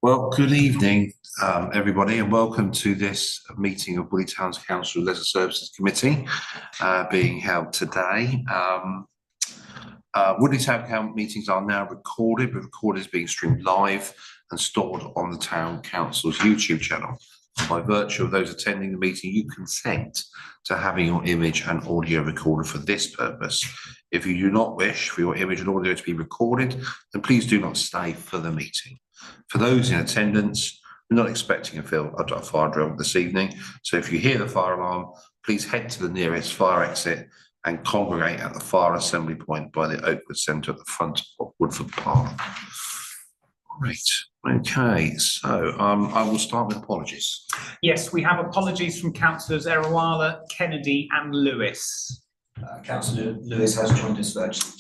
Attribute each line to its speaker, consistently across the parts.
Speaker 1: Well, good evening, everybody, and welcome to this meeting of Woodley Towns Council Leisure Services Committee being held today. Woodley Town Council meetings are now recorded. The recording is being streamed live and stored on the Town Council's YouTube channel. By virtue of those attending the meeting, you consent to having your image and audio recorded for this purpose. If you do not wish for your image and audio to be recorded, then please do not stay for the meeting. For those in attendance, we're not expecting a fire drill this evening. So if you hear the fire alarm, please head to the nearest fire exit and congregate at the fire assembly point by the Oakwood Centre at the front of Woodford Park. Right. Okay, so I will start with apologies.
Speaker 2: Yes, we have apologies from councillors Erawala, Kennedy and Lewis.
Speaker 3: Councillor Lewis has joined us virtually.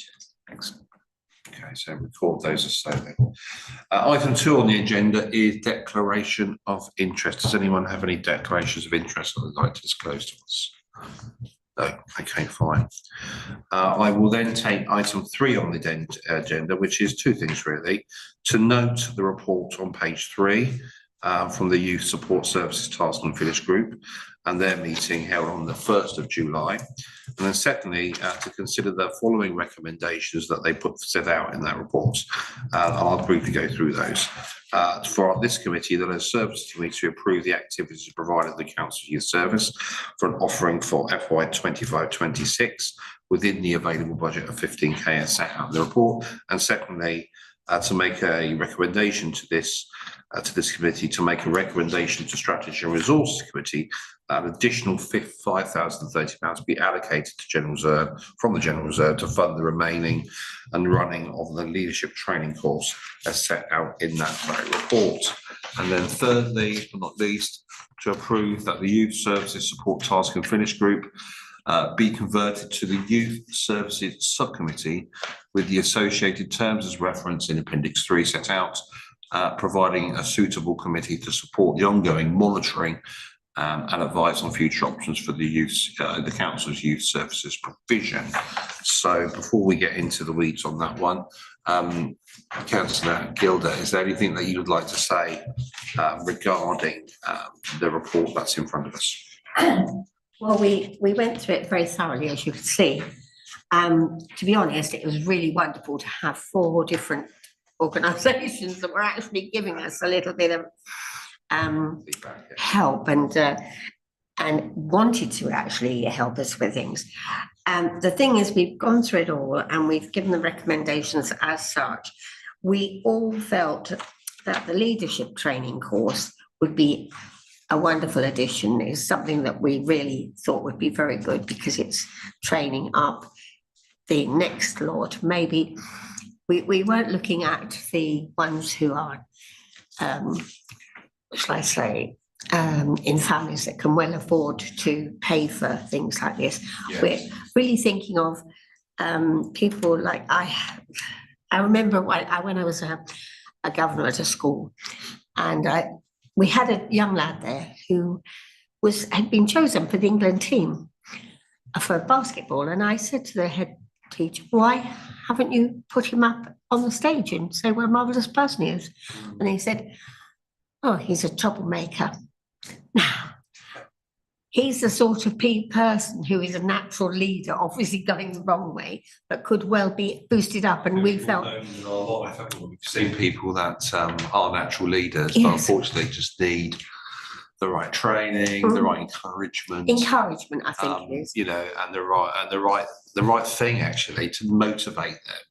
Speaker 1: Thanks. Okay, so record those as so then. Item 2 on the agenda is declaration of interest. Does anyone have any declarations of interest that they'd like to disclose to us? No, okay, fine. I will then take item 3 on the agenda, which is two things really. To note the report on page 3 from the Youth Support Services Task and Finish Group and their meeting held on the 1st of July. And then secondly, to consider the following recommendations that they set out in that report. I'll briefly go through those. For this committee, the Services Committee to approve the activities provided to the Council Youth Service for an offering for FY 25-26 within the available budget of 15k as set out in the report. And secondly, to make a recommendation to this committee to make a recommendation to Strategy and Resources Committee that an additional £5,030 be allocated to General Reserve from the General Reserve to fund the remaining and running of the leadership training course as set out in that very report. And then thirdly, but not least, to approve that the Youth Services Support Task and Finish Group be converted to the Youth Services Subcommittee with the associated terms as referenced in Appendix 3 set out, providing a suitable committee to support the ongoing monitoring and advice on future options for the Council's youth services provision. So before we get into the weeds on that one, Councillor Gilder, is there anything that you would like to say regarding the report that's in front of us?
Speaker 4: Well, we went through it very thoroughly, as you can see. To be honest, it was really wonderful to have 4 different organisations that were actually giving us a little bit of help and wanted to actually help us with things. The thing is, we've gone through it all and we've given the recommendations as such. We all felt that the leadership training course would be a wonderful addition. Is something that we really thought would be very good because it's training up the next lot. Maybe we weren't looking at the ones who are shall I say, in families that can well afford to pay for things like this. Yes. We're really thinking of people like I remember when I was a governor at a school, and we had a young lad there who had been chosen for the England team for basketball, and I said to the head teacher, why haven't you put him up on the stage and say what a marvellous person he is? And he said, oh, he's a troublemaker. Now, he's the sort of person who is a natural leader, obviously going the wrong way, but could well be boosted up. And we felt
Speaker 1: we've seen people that are natural leaders, yes, but unfortunately just need the right training, the right encouragement.
Speaker 4: Encouragement, I think it is.
Speaker 1: You know, and the right thing actually to motivate them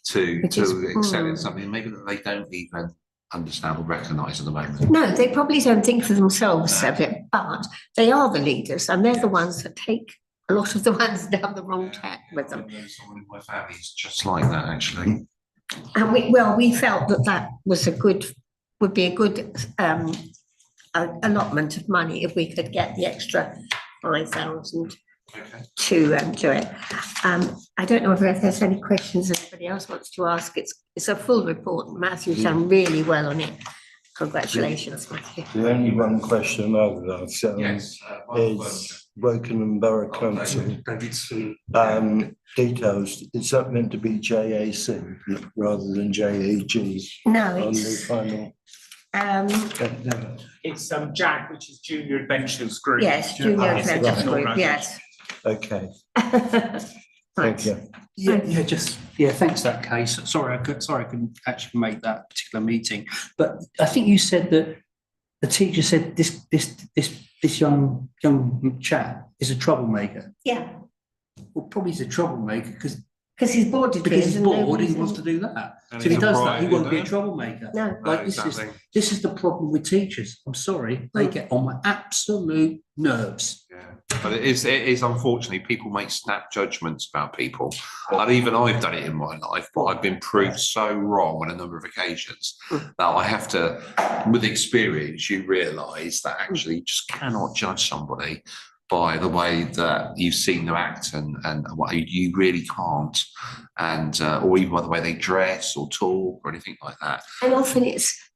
Speaker 1: to excel in something maybe that they don't even understand or recognise at the moment.
Speaker 4: No, they probably don't think for themselves of it, but they are the leaders and they're the ones that take a lot of the ones down the wrong track with them.
Speaker 1: Someone in my family is just like that, actually.
Speaker 4: And we felt that would be a good allotment of money if we could get the extra 5,000 to do it. I don't know if there's any questions anybody else wants to ask. It's a full report. Matthew's done really well on it. Congratulations, Matthew.
Speaker 5: The only one question I would ask is Wokingham Borough Council details. Is that meant to be JAC rather than JAG?
Speaker 4: No,
Speaker 5: on the final No.
Speaker 2: It's JAG, which is Junior Adventures Group.
Speaker 4: Yes, Junior
Speaker 2: It's a
Speaker 4: Adventures
Speaker 2: different
Speaker 4: Group, yes.
Speaker 5: Okay,
Speaker 4: Right.
Speaker 5: thank you.
Speaker 6: Yeah, thanks for that case. Sorry, I couldn't actually make that particular meeting. But I think you said that the teacher said this young chap is a troublemaker.
Speaker 4: Yeah,
Speaker 6: Well, probably he's a troublemaker because
Speaker 4: he's bored of
Speaker 6: he's
Speaker 4: it. and
Speaker 6: bored and he
Speaker 4: nobody's-
Speaker 6: wants to do that.
Speaker 1: And
Speaker 6: So if he
Speaker 1: he's a
Speaker 6: does that,
Speaker 1: bribe,
Speaker 6: he won't be a
Speaker 1: isn't it?
Speaker 4: No.
Speaker 6: troublemaker.
Speaker 1: No,
Speaker 6: Like
Speaker 1: exactly.
Speaker 6: this is the problem with teachers. I'm sorry, they get on my absolute nerves.
Speaker 1: Yeah, but it is unfortunately, people make snap judgments about people. And even I've done it in my life, but I've been proved so wrong on a number of occasions that I have to, with experience, you realise that actually you just cannot judge somebody by the way that you've seen them act and what you really can't. And or even by the way they dress or talk or anything like that.
Speaker 4: And often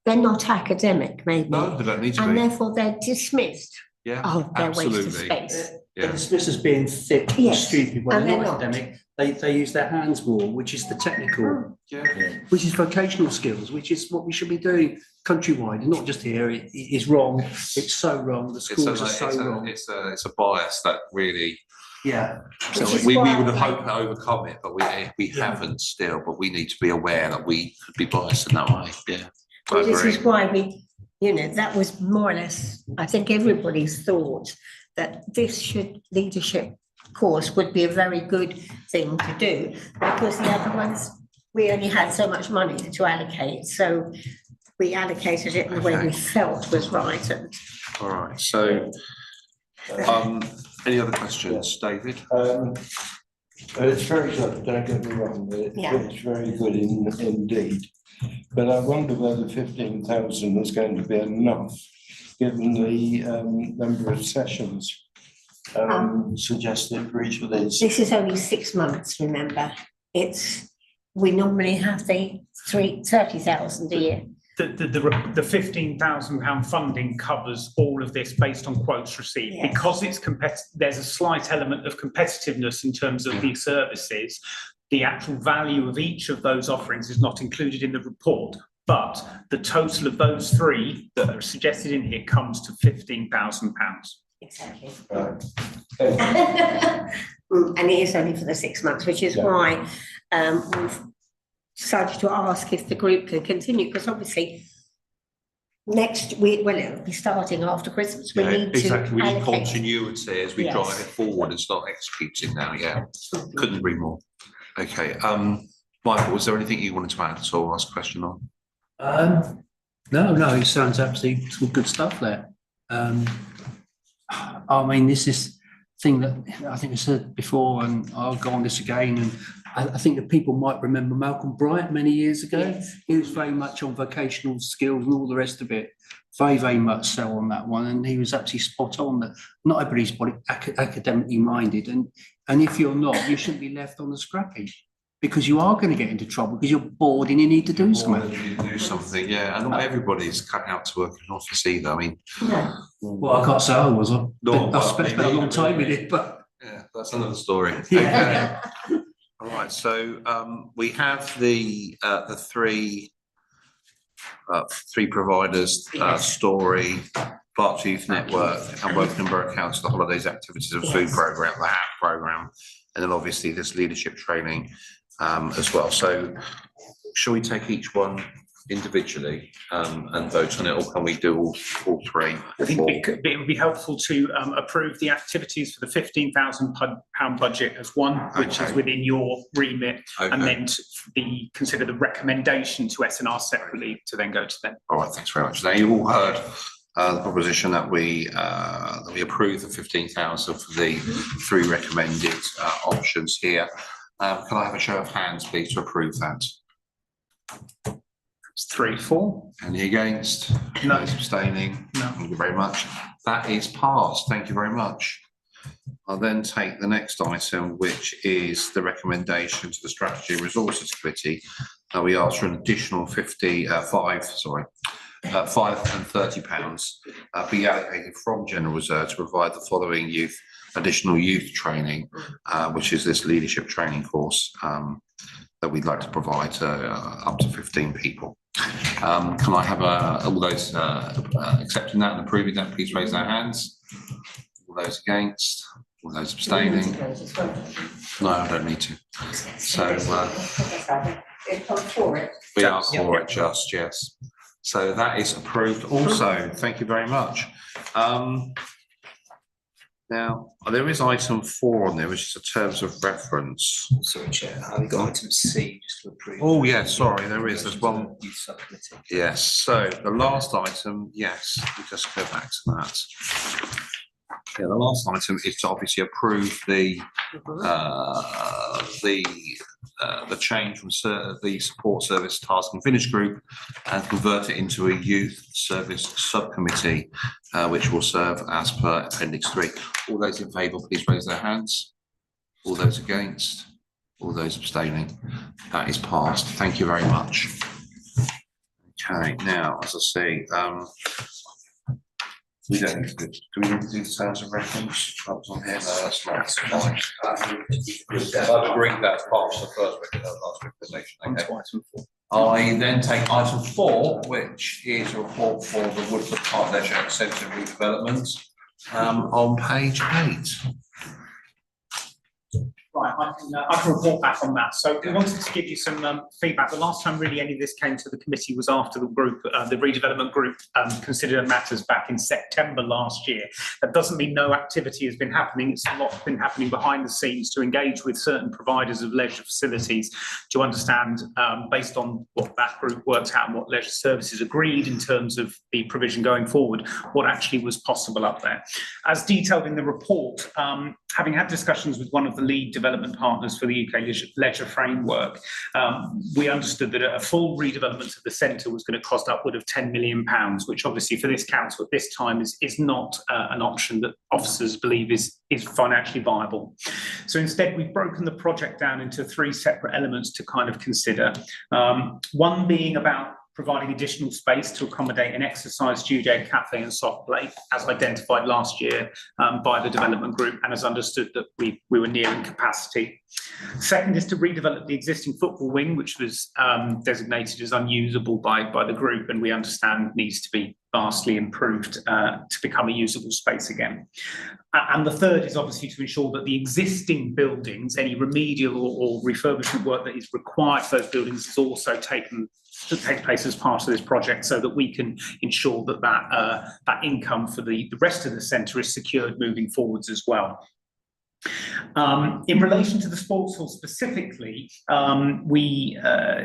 Speaker 4: they're not academic, maybe.
Speaker 1: No, they don't need to
Speaker 4: And
Speaker 1: be.
Speaker 4: therefore they're dismissed.
Speaker 1: Yeah,
Speaker 4: Oh, they're a waste of
Speaker 1: absolutely.
Speaker 4: space.
Speaker 6: They're
Speaker 1: Yeah.
Speaker 6: dismissed as being thick or
Speaker 4: Yes,
Speaker 6: stupid when
Speaker 4: and
Speaker 6: they're
Speaker 4: they're
Speaker 6: not
Speaker 4: not.
Speaker 6: academic. They use their hands more, which is the technical,
Speaker 1: Yeah.
Speaker 6: which is vocational skills, which is what we should be doing countrywide, and not just here. It is wrong. It's so wrong. The schools are so wrong.
Speaker 1: It's a bias that really
Speaker 6: Yeah.
Speaker 1: so
Speaker 4: Which is
Speaker 1: we
Speaker 4: why,
Speaker 1: would have
Speaker 4: like-
Speaker 1: hoped to overcome it, but we
Speaker 6: Yeah.
Speaker 1: haven't still. But we need to be aware that we could be biased in that way. Yeah, I
Speaker 4: Well, this
Speaker 1: agree.
Speaker 4: is why that was more or less, I think everybody's thought that leadership course would be a very good thing to do, because the other ones, we only had so much money to allocate, so we allocated it in the way we
Speaker 1: Okay.
Speaker 4: felt was right. And
Speaker 1: All right. So, any other questions, David?
Speaker 5: It's very good, don't get me wrong,
Speaker 4: Yeah.
Speaker 5: it's very good indeed. But I wonder whether 15,000 is going to be enough, given the number of sessions suggested for each of these.
Speaker 4: this is only 6 months, remember? We normally have the 30,000 a year.
Speaker 2: The £15,000 funding covers all of this based on quotes received.
Speaker 4: Yes.
Speaker 2: Because it's there's a slight element of competitiveness in terms of the services. The actual value of each of those offerings is not included in the report, but the total of those three that are suggested in here comes to £15,000.
Speaker 4: Exactly.
Speaker 5: Right.
Speaker 4: And it is only for the 6 months, which is
Speaker 5: Yeah.
Speaker 4: why we've decided to ask if the group can continue, because obviously it'll be starting after Christmas. We
Speaker 1: Yeah,
Speaker 4: need to
Speaker 1: exactly. We need
Speaker 4: allocate.
Speaker 1: continuity as we
Speaker 4: Yes.
Speaker 1: drive it forward and start executing now. Yeah, couldn't agree more. Okay, Michael, was there anything you wanted to add at all? Ask a question on?
Speaker 6: No, it sounds absolutely some good stuff there. I mean, this is thing that I think I said before, and I'll go on this again. And I think that people might remember Malcolm Bright many years ago.
Speaker 4: Yes.
Speaker 6: He was very much on vocational skills and all the rest of it. Very, very much so on that one. And he was actually spot on that not everybody's academically minded. And if you're not, you shouldn't be left on the scrappy, because you are going to get into trouble because you're bored and you need to do something.
Speaker 1: Do something, yeah. And not everybody's cut out to work in an office either. I mean,
Speaker 4: No.
Speaker 6: Well, I can't say I was.
Speaker 1: No,
Speaker 6: I've
Speaker 1: well,
Speaker 6: spent a
Speaker 1: maybe-
Speaker 6: long time with it, but
Speaker 1: yeah, that's another story.
Speaker 6: Yeah.
Speaker 1: Okay. All right, so we have the three providers,
Speaker 4: Yes.
Speaker 1: Story, Berkshire Youth Network, and Woking Borough Council, the Holidays Activities and Food
Speaker 4: Yes.
Speaker 1: Programme, the HAP programme, and then obviously this leadership training as well. So shall we take each one individually and vote on it, or can we do all three?
Speaker 2: I think it would be helpful to approve the activities for the £15,000 budget as one, which is
Speaker 1: Okay.
Speaker 2: within your remit, and
Speaker 1: Okay.
Speaker 2: then consider the recommendation to SNR separately to then go to them.
Speaker 1: All right, thanks very much. Now, you all heard the proposition that we approve the 15,000 for the three recommended options here. Can I have a show of hands, please, to approve that?
Speaker 2: It's 3-4.
Speaker 1: Any against?
Speaker 2: No.
Speaker 1: Those abstaining?
Speaker 2: No.
Speaker 1: Thank you very much. That is passed. Thank you very much. I'll then take the next item, which is the recommendation to the Strategy and Resources Committee. We ask for an additional £530 be allocated from General Reserve to provide the following additional youth training, which is this leadership training course that we'd like to provide to up to 15 people. Can I have all those accepting that and approving that, please raise their hands. All those against, all those abstaining. No, I don't need to. So we are for it, just yes. So that is approved also. Thank you very much. Now, there is item 4 on there, which is the terms of reference.
Speaker 3: Sorry, Chair, we've got item C just to approve.
Speaker 1: Oh, yeah, sorry, there is. There's one.
Speaker 3: Youth subcommittee.
Speaker 1: Yes, so the last item, yes, we just go back to that. Yeah, the last item is to obviously approve the change from the support service task and finish group and convert it into a youth service subcommittee, which will serve as per appendix 3. All those in favour, please raise their hands. All those against, all those abstaining. That is passed. Thank you very much. Okay, now, as I say, we don't need to do we need to do the terms of reference? That was on here. No, that's not. That's fine. I've agreed that's part of the last recommendation. Okay. I then take item 4, which is a report for the Woodford Park Leisure Centre redevelopment, on page 8.
Speaker 2: Right, I can report back on that. So we wanted to give you some feedback. The last time really any of this came to the committee was after the group, the redevelopment group considered matters back in September last year. That doesn't mean no activity has been happening. It's a lot been happening behind the scenes to engage with certain providers of leisure facilities to understand, based on what that group worked out and what leisure services agreed in terms of the provision going forward, what actually was possible up there. As detailed in the report, having had discussions with one of the lead development partners for the UK Leisure Framework, we understood that a full redevelopment of the centre was going to cost upward of £10 million, which obviously for this council at this time is not an option that officers believe is financially viable. So instead, we've broken the project down into 3 separate elements to kind of consider. One being about providing additional space to accommodate an exercise studio, cafe and soft play, as identified last year by the development group and as understood that we were nearing capacity. Second is to redevelop the existing football wing, which was designated as unusable by the group and we understand needs to be vastly improved to become a usable space again. And the third is obviously to ensure that the existing buildings, any remedial or refurbishment work that is required for those buildings is also taken to take place as part of this project so that we can ensure that that income for the rest of the centre is secured moving forwards as well. In relation to the sports hall specifically, we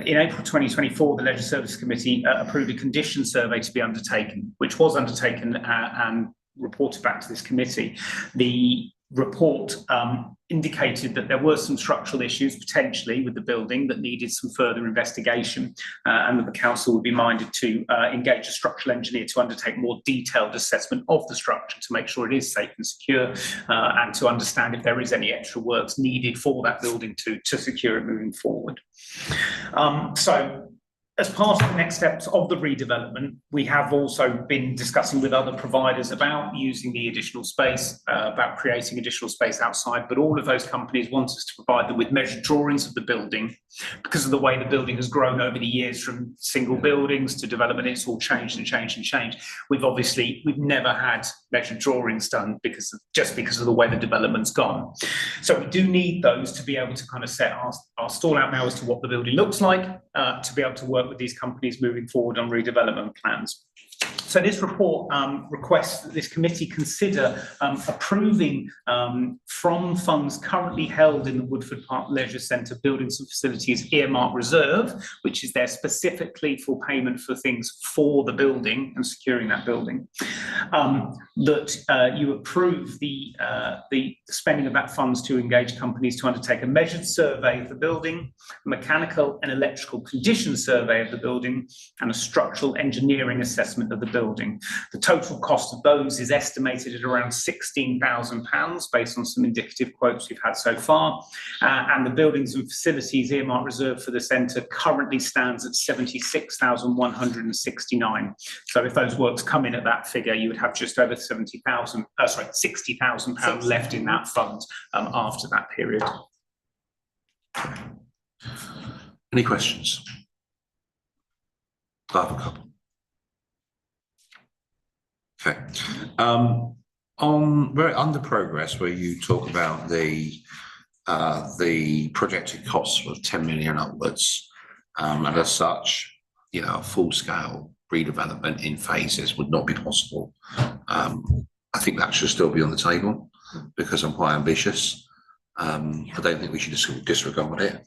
Speaker 2: in April 2024, the Leisure Service Committee approved a condition survey to be undertaken, which was undertaken and reported back to this committee. The report indicated that there were some structural issues potentially with the building that needed some further investigation and that the council would be minded to engage a structural engineer to undertake more detailed assessment of the structure to make sure it is safe and secure and to understand if there is any extra works needed for that building to secure it moving forward. So as part of the next steps of the redevelopment, we have also been discussing with other providers about using the additional space, about creating additional space outside, but all of those companies want us to provide them with measured drawings of the building because of the way the building has grown over the years from single buildings to development. It's all changed and changed and changed. We've never had measured drawings done because of the way the development's gone. So we do need those to be able to kind of set our stall out now as to what the building looks like, to be able to work with these companies moving forward on redevelopment plans. So this report requests that this committee consider approving from funds currently held in the Woodford Park Leisure Centre Buildings and Facilities Earmark Reserve, which is there specifically for payment for things for the building and securing that building, that you approve the spending of that funds to engage companies to undertake a measured survey of the building, a mechanical and electrical condition survey of the building, and a structural engineering assessment of the building. The total cost of those is estimated at around £16,000 based on some indicative quotes we've had so far. And the buildings and facilities earmark reserve for the centre currently stands at £76,169. So if those works come in at that figure, you would have just over £60,000 left in that fund after that period.
Speaker 1: Any questions? I have a couple. Okay. Under progress, where you talk about the projected costs of 10 million upwards, and as such, a full-scale redevelopment in phases would not be possible. I think that should still be on the table because I'm quite ambitious. I don't think we should disregard it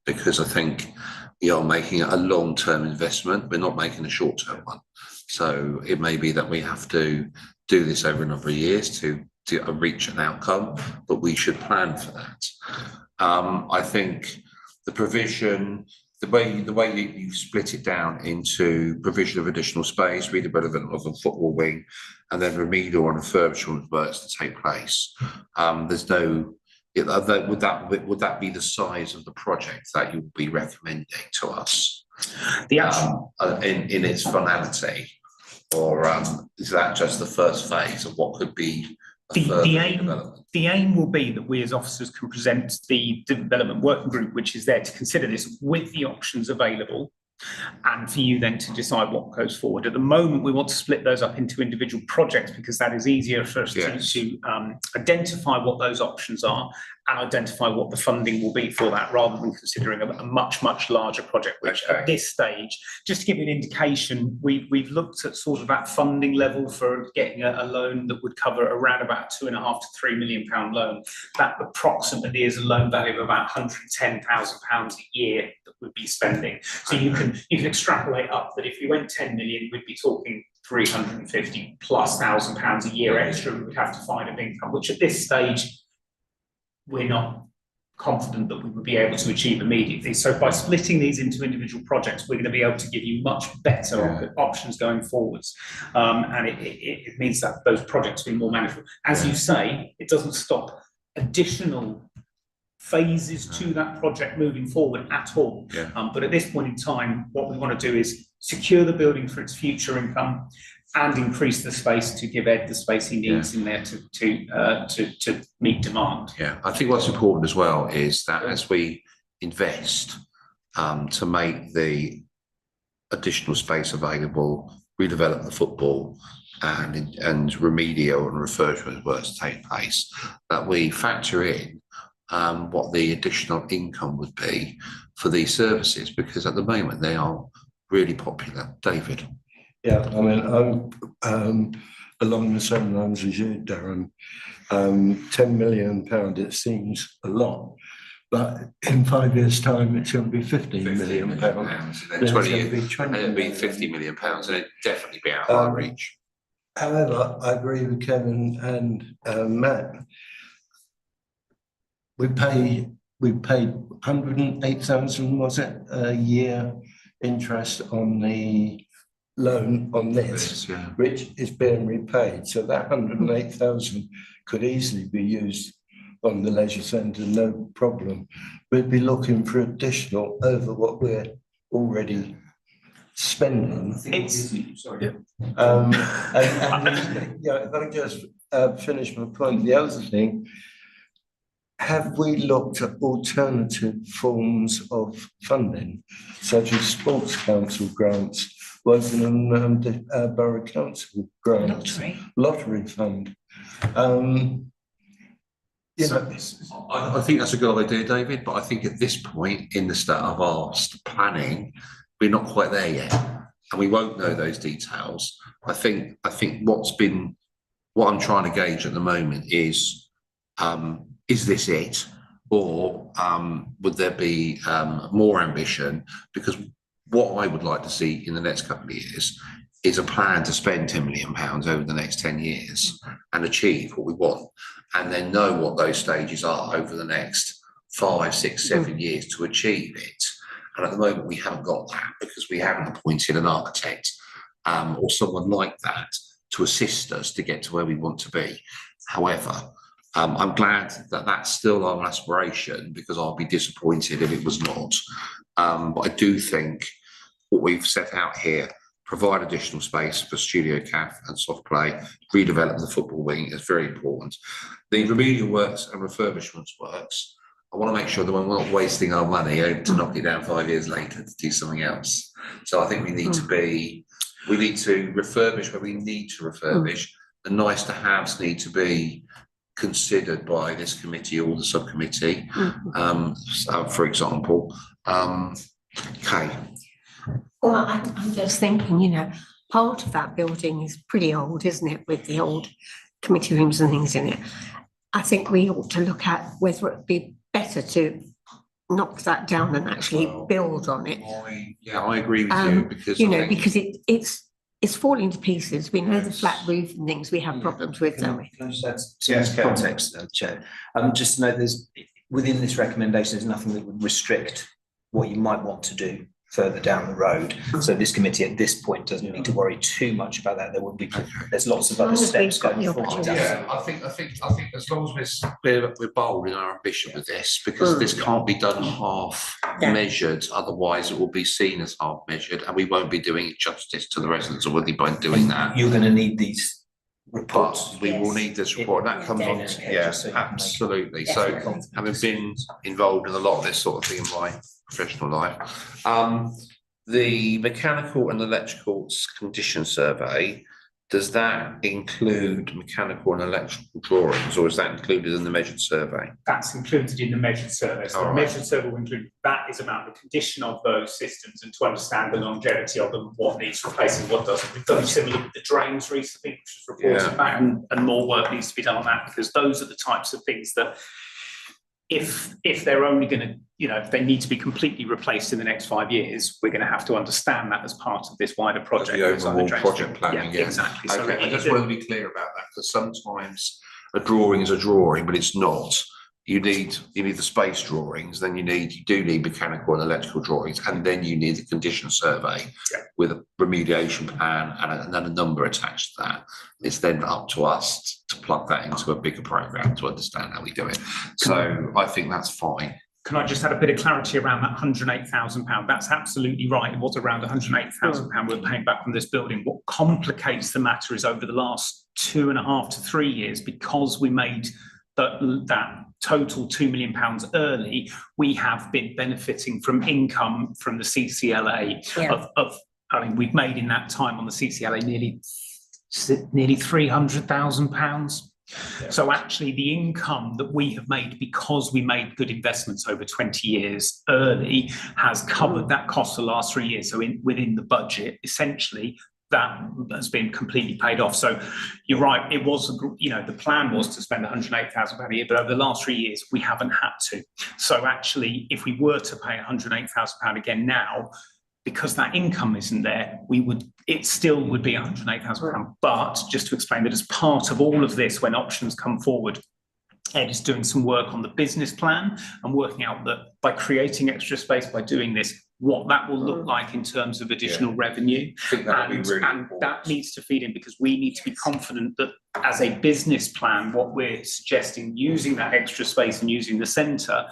Speaker 1: because I think we are making a long-term investment. We're not making a short-term one. So it may be that we have to do this over a number of years to reach an outcome, but we should plan for that. I think the provision, the way you split it down into provision of additional space, redevelopment of a football wing, and then remedial and refurbishment works to take place. There's no. Would that be the size of the project that you would be recommending to us?
Speaker 2: The actual
Speaker 1: in its finality, or is that just the first phase of what could be
Speaker 2: the aim will be that we as officers can present the development working group, which is there to consider this with the options available, and for you then to decide what goes forward. At the moment, we want to split those up into individual projects because that is easier for us to identify what those options are and identify what the funding will be for that, rather than considering a much larger project, which at this stage, just to give you an indication, we've looked at sort of that funding level for getting a loan that would cover around about £2.5 to £3 million loan. That approximately is a loan value of about £110,000 a year that we'd be spending. So you can extrapolate up that if we went 10 million, we'd be talking £350,000+ a year extra we would have to find of income, which at this stage we're not confident that we would be able to achieve immediately. So by splitting these into individual projects, we're going to be able to give you much better options going forwards. And it means that those projects will be more manageable. As you say, it doesn't stop additional phases to that project moving forward at all. But at this point in time, what we want to do is secure the building for its future income and increase the space to give Ed the space he needs in there to meet demand.
Speaker 1: Yeah, I think what's important as well is that as we invest to make the additional space available, redevelop the football and remedial and refurbishment works take place, that we factor in what the additional income would be for these services, because at the moment they are really popular. David?
Speaker 5: Yeah, I mean, I'm along the same lines as you, Darren. £10 million, it seems a lot, but in 5 years' time, it's going to be £15 million.
Speaker 1: Then 20 years, and it'll be £50 million, and it'd definitely be out of our reach.
Speaker 5: However, I agree with Kevin and Matt. We paid 108,000, was it, a year interest on the loan on this, which is being repaid. So that 108,000 could easily be used on the leisure centre, no problem. We'd be looking for additional over what we're already spending.
Speaker 2: Sorry.
Speaker 5: And if I can just finish my point, the other thing, have we looked at alternative forms of funding, such as Sports Council grants, Wokingham Borough Council grants, lottery fund?
Speaker 1: I think that's a good idea, David, but I think at this point in the start of our planning, we're not quite there yet, and we won't know those details. I think what I'm trying to gauge at the moment is this it, or would there be more ambition? Because what I would like to see in the next couple of years is a plan to spend £10 million over the next 10 years and achieve what we want, and then know what those stages are over the next 5, 6, 7 years to achieve it. And at the moment, we haven't got that because we haven't appointed an architect or someone like that to assist us to get to where we want to be. However, I'm glad that that's still our aspiration, because I'll be disappointed if it was not. But I do think what we've set out here, provide additional space for Studio Caf and soft play, redevelop the football wing, is very important. The remedial works and refurbishments works, I want to make sure that we're not wasting our money to knock it down 5 years later to do something else. So I think we need to refurbish where we need to refurbish. The nice to haves need to be considered by this committee or the subcommittee, for example. Okay.
Speaker 4: Well, I'm just thinking, you know, part of that building is pretty old, isn't it, with the old committee rooms and things in it. I think we ought to look at whether it'd be better to knock that down and actually build on it.
Speaker 1: I agree with you, because
Speaker 4: you know, because it's falling to pieces. We know the flat roof and things we have problems with, don't we?
Speaker 3: Can I just add some context, Chair? Just to note, within this recommendation, there's nothing that would restrict what you might want to do further down the road. So this committee at this point doesn't need to worry too much about that. There will be, there's lots of other steps going forward.
Speaker 1: Yeah, I think as long as we're bold in our ambition with this, because this can't be done half measured, otherwise it will be seen as half measured, and we won't be doing it justice to the residents already by doing that.
Speaker 3: You're going to need these reports.
Speaker 1: But we will need this report, and that comes on. Yes, absolutely. So having been involved in a lot of this sort of thing in my professional life, the mechanical and electrical condition survey, does that include mechanical and electrical drawings, or is that included in the measured survey?
Speaker 2: That's included in the measured survey. So the measured survey will include, that is about the condition of those systems and to understand the longevity of them, what needs replacing, what doesn't. We've done similar with the drains recently, which was reported back, and more work needs to be done on that, because those are the types of things that if they're only going to, you know, if they need to be completely replaced in the next 5 years, we're going to have to understand that as part of this wider project.
Speaker 1: The overall project planning,
Speaker 2: exactly.
Speaker 1: Okay,
Speaker 2: So
Speaker 1: I just want to be clear about that, because sometimes a drawing is a drawing, but it's not. You need the space drawings, then you do need mechanical and electrical drawings, and then you need the condition survey with a remediation plan and then a number attached to that. It's then up to us to plug that into a bigger program to understand how we do it. So I think that's fine.
Speaker 2: Can I just add a bit of clarity around that £108,000? That's absolutely right. It was around £108,000 we're paying back from this building. What complicates the matter is over the last 2.5 to 3 years, because we made that total £2 million early, we have been benefiting from income from the CCLA I mean, we've made in that time on the CCLA nearly £300,000. So actually the income that we have made because we made good investments over 20 years early has covered that cost the last 3 years. So within the budget, essentially, that has been completely paid off. So you're right, it was, you know, the plan was to spend £108,000 a year, but over the last 3 years, we haven't had to. So actually, if we were to pay £108,000 again now, because that income isn't there, it still would be £108,000. But just to explain that as part of all of this, when options come forward, Ed is doing some work on the business plan and working out that by creating extra space, by doing this, what that will look like in terms of additional revenue.
Speaker 1: I think that would be really
Speaker 2: and that needs to feed in, because we need to be confident that as a business plan, what we're suggesting, using that extra space and using the centre,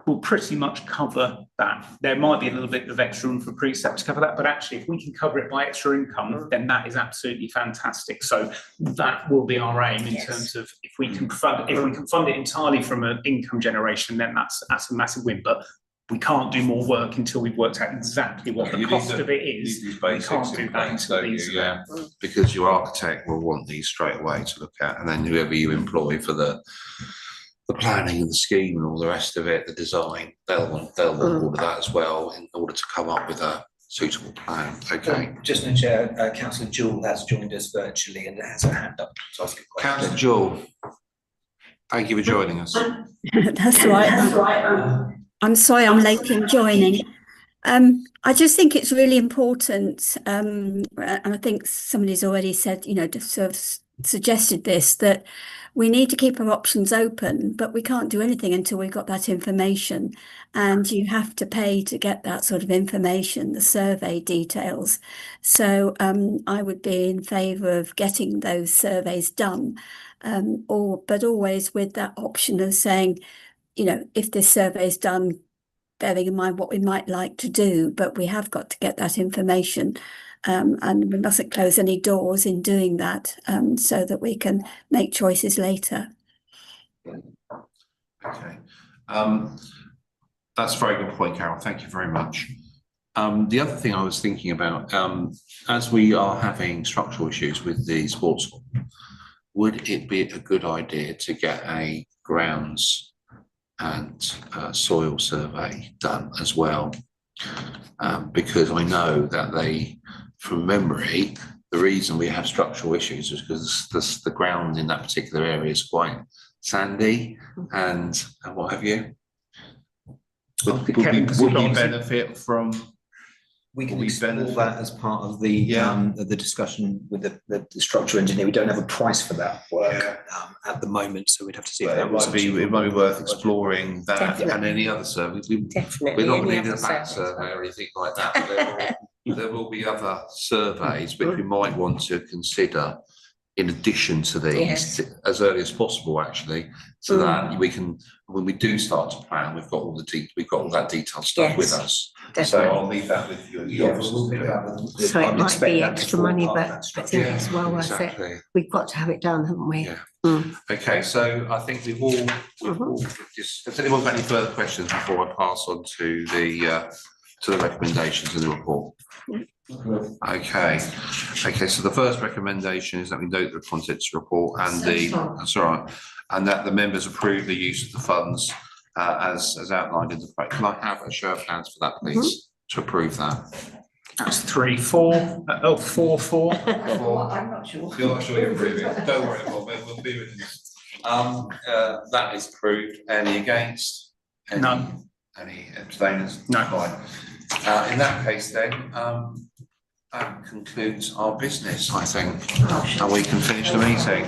Speaker 2: will pretty much cover that. There might be a little bit of extra room for precept to cover that, but actually if we can cover it by extra income, then that is absolutely fantastic. So that will be our aim in terms of if we can fund it entirely from an income generation, then that's a massive win. But we can't do more work until we've worked out exactly what the cost of it is. We can't do that until these.
Speaker 1: Yeah, because your architect will want these straight away to look at, and then whoever you employ for the planning and the scheme and all the rest of it, the design, they'll want all of that as well in order to come up with a suitable plan. Okay.
Speaker 3: Just to Chair, Councillor Jewell has joined us virtually and has her hand up to ask a question.
Speaker 1: Councillor Jewell, thank you for joining us.
Speaker 7: That's right. I'm sorry I'm late in joining. I just think it's really important, and I think somebody's already said, you know, sort of suggested this, that we need to keep our options open, but we can't do anything until we've got that information. And you have to pay to get that sort of information, the survey details. So I would be in favour of getting those surveys done, but always with that option of saying, you know, if this survey is done, bearing in mind what we might like to do, but we have got to get that information. And we mustn't close any doors in doing that, so that we can make choices later.
Speaker 1: Okay. That's a very good point, Carol. Thank you very much. The other thing I was thinking about, as we are having structural issues with the sports hall, would it be a good idea to get a grounds and soil survey done as well? Because I know that from memory, the reason we have structural issues is because the ground in that particular area is quite sandy and what have you. Would we benefit from?
Speaker 3: We can
Speaker 1: We
Speaker 3: explore
Speaker 1: benefit.
Speaker 3: that as part of the discussion with the structural engineer. We don't have a price for that work at the moment, so we'd have to see if
Speaker 1: But
Speaker 3: that
Speaker 1: it
Speaker 3: was.
Speaker 1: might be worth exploring that
Speaker 4: Definitely.
Speaker 1: and any other survey.
Speaker 4: Definitely.
Speaker 1: We're not
Speaker 4: any
Speaker 1: needing a
Speaker 4: other
Speaker 1: back
Speaker 4: surveys.
Speaker 1: survey or anything like that. There will be other surveys which we might want to consider in addition to these
Speaker 4: Yes.
Speaker 1: as early as possible, actually, so that we can, when we do start to plan, we've got all that detailed stuff with
Speaker 4: Yes.
Speaker 1: us. So
Speaker 4: Definitely.
Speaker 1: I'll leave that with you.
Speaker 3: Yeah, we'll pick up with-
Speaker 4: So it
Speaker 3: I'd
Speaker 4: might
Speaker 3: expect
Speaker 4: be
Speaker 3: that to
Speaker 4: extra
Speaker 3: form
Speaker 4: money,
Speaker 3: part of
Speaker 4: but
Speaker 3: that
Speaker 4: I
Speaker 3: structure.
Speaker 4: think it's well worth it.
Speaker 1: Exactly.
Speaker 4: We've got to have it done, haven't we?
Speaker 1: Yeah.
Speaker 4: Mm.
Speaker 1: Okay, so I think we've all just, has anyone got any further questions before I pass on to the recommendations in the report? Okay, so the first recommendation is that we note the contents report and that's all right, and that the members approve the use of the funds as outlined in the plan. Can I have a show of hands for that, please, to approve that?
Speaker 2: That's 3, 4, 4, 4.
Speaker 4: I'm not sure.
Speaker 1: You're not sure you're approving it, don't worry, Bob, we'll be with you. That is approved. Any against?
Speaker 2: None.
Speaker 1: Any abstainers?
Speaker 2: No.
Speaker 1: Fine. In that case then, that concludes our business, I think, and we can finish the meeting.